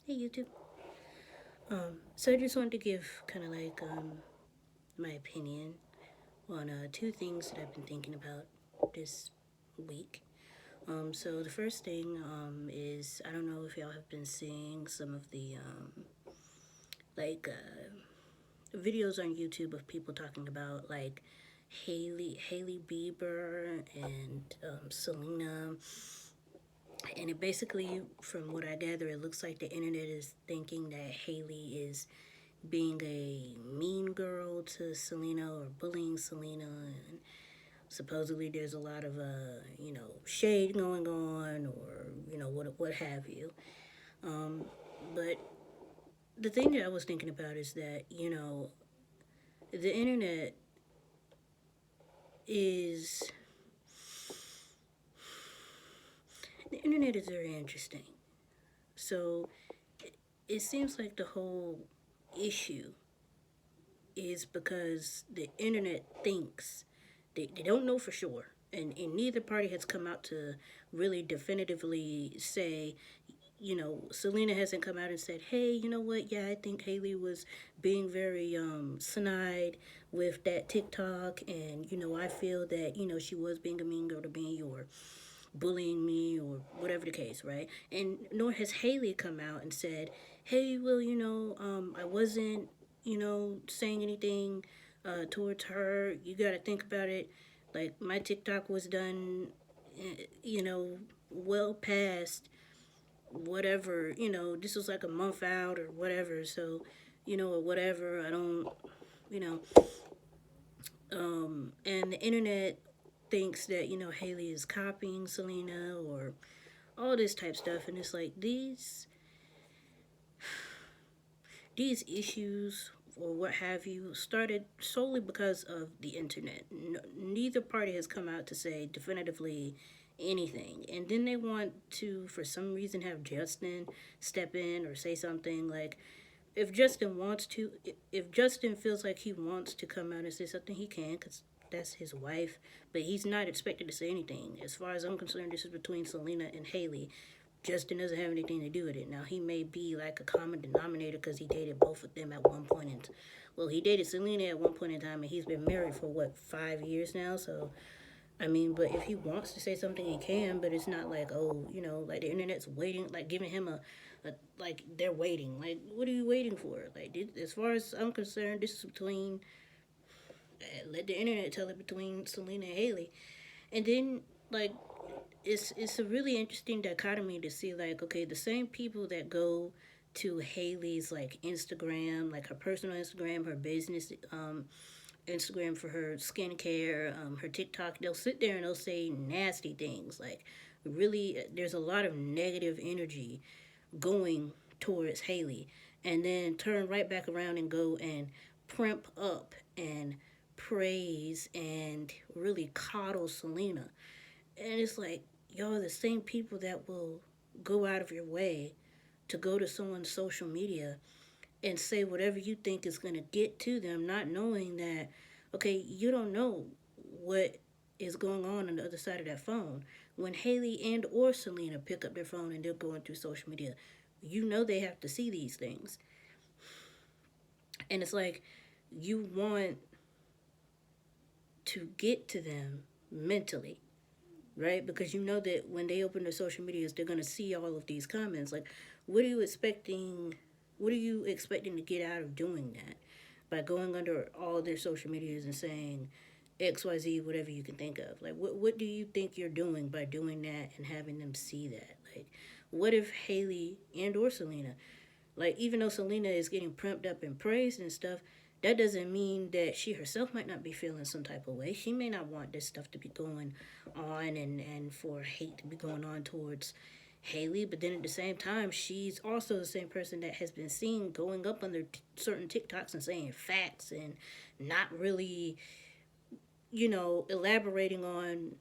Hey YouTube. So I just wanted to give kind of like my opinion on two things that I've been thinking about this week. So the first thing is I don't know if y'all have been seeing some of the like videos on YouTube of people talking about like Hailey Bieber and Selena. And it basically, from what I gather, it looks like the internet is thinking that Hailey is being a mean girl to Selena or bullying Selena, and supposedly there's a lot of shade going on, or what have you. Um, but the thing that I was thinking about is that the internet is the internet is very interesting. So it seems like the whole issue is because the internet thinks they don't know for sure, and neither party has come out to really definitively say, Selena hasn't come out and said, hey, you know what, yeah, I think Hailey was being very snide with that TikTok, and I feel that she was being a mean girl to me, or bullying me, or whatever the case, right? And nor has Hailey come out and said, hey, well, I wasn't saying anything towards her. You got to think about it. Like, my TikTok was done, you know, well past whatever, this was like a month out or whatever. So, or whatever. I don't, you know, and the internet thinks that, Hailey is copying Selena or all this type stuff. And it's like these issues or what have you started solely because of the internet. Neither party has come out to say definitively anything, and then they want to, for some reason, have Justin step in or say something. Like, if Justin feels like he wants to come out and say something, he can, because that's his wife, but he's not expected to say anything. As far as I'm concerned, this is between Selena and Hailey. Justin doesn't have anything to do with it. Now, he may be like a common denominator because he dated both of them at one point. Well, he dated Selena at one point in time, and he's been married for, what, 5 years now? So, I mean, but if he wants to say something, he can, but it's not like, oh, like the internet's waiting, like giving him like they're waiting. Like, what are you waiting for? Like, as far as I'm concerned, this is between, let the internet tell it, between Selena and Hailey. And then, like, it's a really interesting dichotomy to see, like, okay, the same people that go to Hailey's like Instagram, like her personal Instagram, her business Instagram for her skincare, her TikTok, they'll sit there and they'll say nasty things. Like, really, there's a lot of negative energy going towards Hailey, and then turn right back around and go and primp up and praise and really coddle Selena. And it's like, y'all are the same people that will go out of your way to go to someone's social media and say whatever you think is going to get to them, not knowing that, okay, you don't know what is going on the other side of that phone. When Hailey and or Selena pick up their phone and they're going through social media, they have to see these things. And it's like, you want to get to them mentally, right? Because you know that when they open their social medias, they're going to see all of these comments. Like, what are you expecting? What are you expecting to get out of doing that? By going under all their social medias and saying XYZ, whatever you can think of. Like, what do you think you're doing by doing that and having them see that? Like, what if Hailey and or Selena, like, even though Selena is getting pumped up and praised and stuff, that doesn't mean that she herself might not be feeling some type of way. She may not want this stuff to be going on, and for hate to be going on towards Hailey, but then at the same time, she's also the same person that has been seen going up under certain TikToks and saying facts and not really, elaborating on,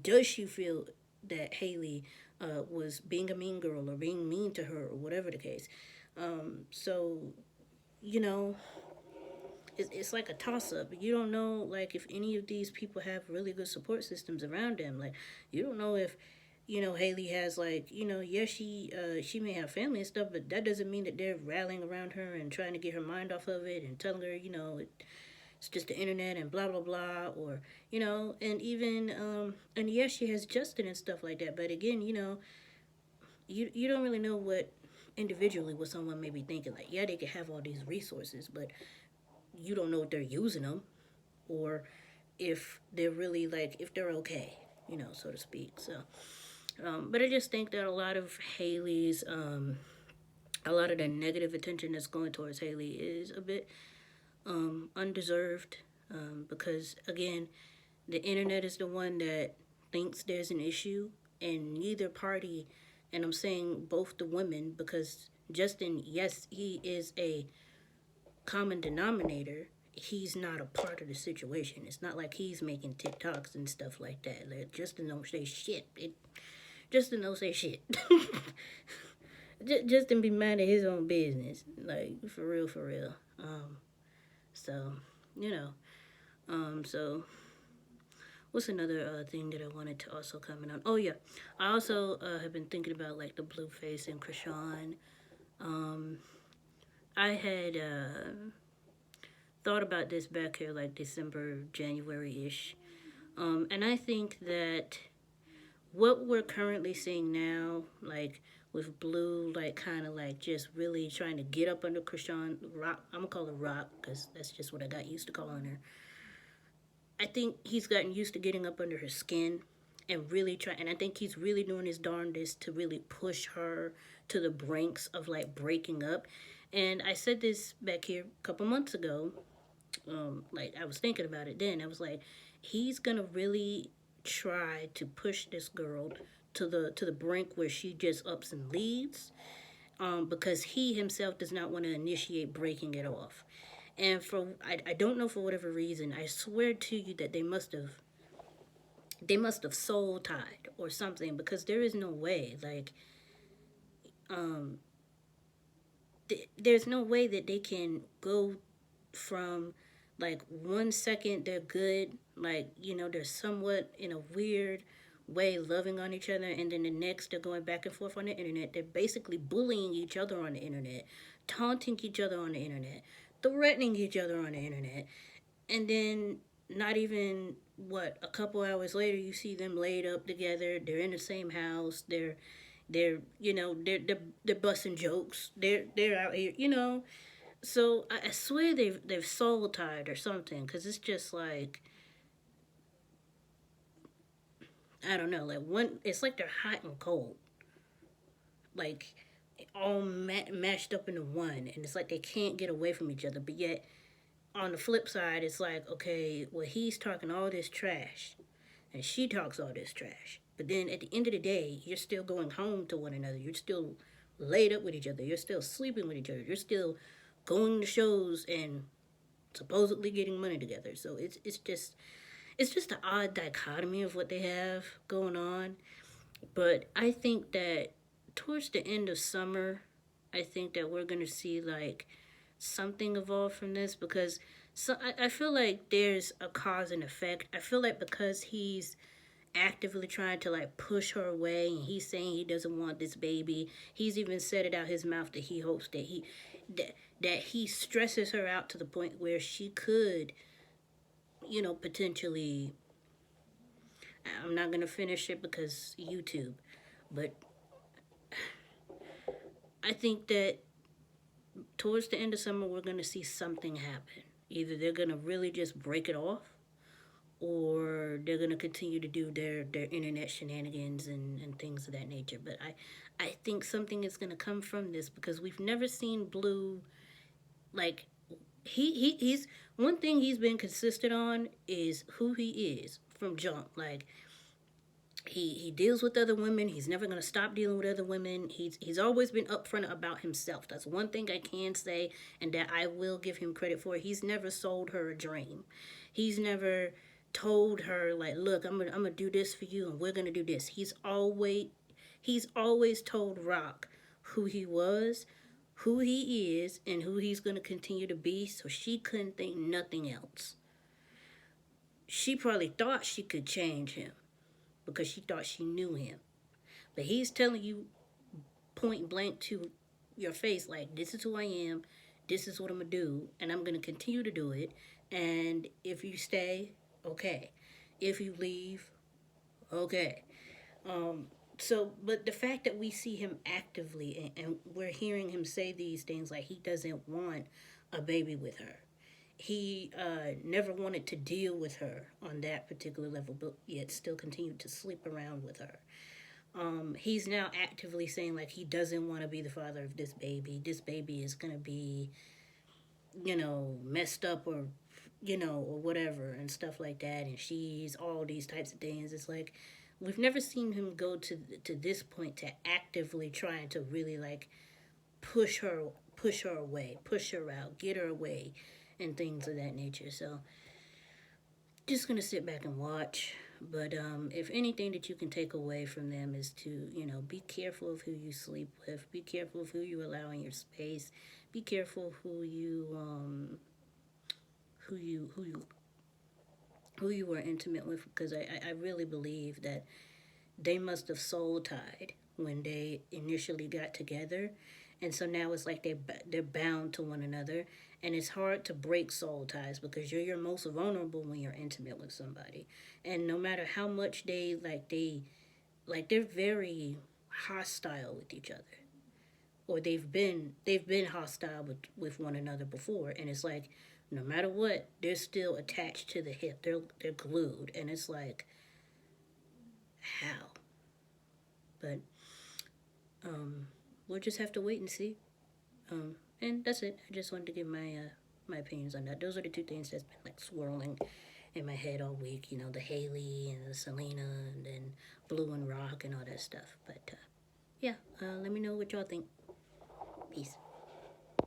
does she feel that Hailey was being a mean girl or being mean to her or whatever the case. So, you know, it's like a toss up. You don't know, like, if any of these people have really good support systems around them. Like, you don't know if, Hailey has like, yes, she may have family and stuff, but that doesn't mean that they're rallying around her and trying to get her mind off of it and telling her, it's just the internet and blah blah blah, or and even and yes, she has Justin and stuff like that. But again, you don't really know what individually what someone may be thinking. Like, yeah, they could have all these resources, but you don't know if they're using them or if they're really like if they're okay, so to speak. So, but I just think that a lot of the negative attention that's going towards Hailey is a bit undeserved, because again, the internet is the one that thinks there's an issue, and neither party, and I'm saying both the women, because Justin, yes, he is a common denominator. He's not a part of the situation. It's not like he's making TikToks and stuff like that. Like, Justin don't say shit. Justin don't say shit. Justin be minding his own business. Like, for real, for real. So, so what's another thing that I wanted to also comment on? Oh yeah, I also have been thinking about like the Blueface and Krishan. I had thought about this back here like December, January-ish. And I think that what we're currently seeing now, like with Blue, like kind of like just really trying to get up under Krishan Rock. I'm gonna call her Rock because that's just what I got used to calling her. I think he's gotten used to getting up under her skin and really trying, and I think he's really doing his darndest to really push her to the brinks of like breaking up. And I said this back here a couple months ago. Like I was thinking about it then. I was like, he's gonna really try to push this girl to the brink where she just ups and leaves, because he himself does not want to initiate breaking it off. And I don't know, for whatever reason, I swear to you that they must have soul tied or something, because there is no way, like, there's no way that they can go from like 1 second they're good, like, they're somewhat in a weird way loving on each other, and then the next they're going back and forth on the internet. They're basically bullying each other on the internet, taunting each other on the internet, threatening each other on the internet, and then not even a couple hours later you see them laid up together. They're in the same house. They're busting jokes. They're out here, So I swear they've soul tied or something, because it's just like, I don't know, like it's like they're hot and cold, like all mashed up into one, and it's like they can't get away from each other. But yet on the flip side, it's like, okay, well, he's talking all this trash and she talks all this trash, but then at the end of the day, you're still going home to one another. You're still laid up with each other. You're still sleeping with each other. You're still going to shows and supposedly getting money together. So it's just an odd dichotomy of what they have going on. But I think that towards the end of summer, I think that we're going to see like something evolve from this, because I feel like there's a cause and effect. I feel like because he's actively trying to like push her away, and he's saying he doesn't want this baby. He's even said it out his mouth that he hopes that he stresses her out to the point where she could, potentially, I'm not going to finish it because YouTube, but I think that towards the end of summer, we're going to see something happen. Either they're going to really just break it off, or they're going to continue to do their internet shenanigans and things of that nature. But I think something is going to come from this, because we've never seen Blue, like, he's one thing he's been consistent on is who he is from jump. Like, he deals with other women. He's never going to stop dealing with other women. He's always been upfront about himself. That's one thing I can say, and that I will give him credit for. He's never sold her a dream. He's never told her, like, look, I'm gonna do this for you, and we're gonna do this. He's always told Rock who he was, who he is, and who he's gonna continue to be. So she couldn't think nothing else. She probably thought she could change him, because she thought she knew him. But he's telling you point blank to your face, like, this is who I am, this is what I'm gonna do, and I'm gonna continue to do it. And if you stay, okay. If you leave, okay. So, but the fact that we see him actively, and we're hearing him say these things, like he doesn't want a baby with her. He never wanted to deal with her on that particular level, but yet still continued to sleep around with her. He's now actively saying, like, he doesn't want to be the father of this baby. This baby is going to be, messed up, or, or whatever, and stuff like that. And she's all these types of things. It's like, we've never seen him go to this point, to actively trying to really, like, push her away, push her out, get her away, and things of that nature. So, just gonna sit back and watch. But if anything that you can take away from them is to, be careful of who you sleep with, be careful of who you allow in your space, be careful who you are intimate with, because I really believe that they must have soul tied when they initially got together, and so now it's like they're bound to one another, and it's hard to break soul ties because you're your most vulnerable when you're intimate with somebody, and no matter how much they're very hostile with each other, or they've been hostile with one another before, and it's like no matter what, they're still attached to the hip. They're glued, and it's like, how? But we'll just have to wait and see. And that's it. I just wanted to give my opinions on that. Those are the two things that's been like swirling in my head all week. The Hailey and the Selena, and then Blue and Rock and all that stuff. But yeah, let me know what y'all think. Peace.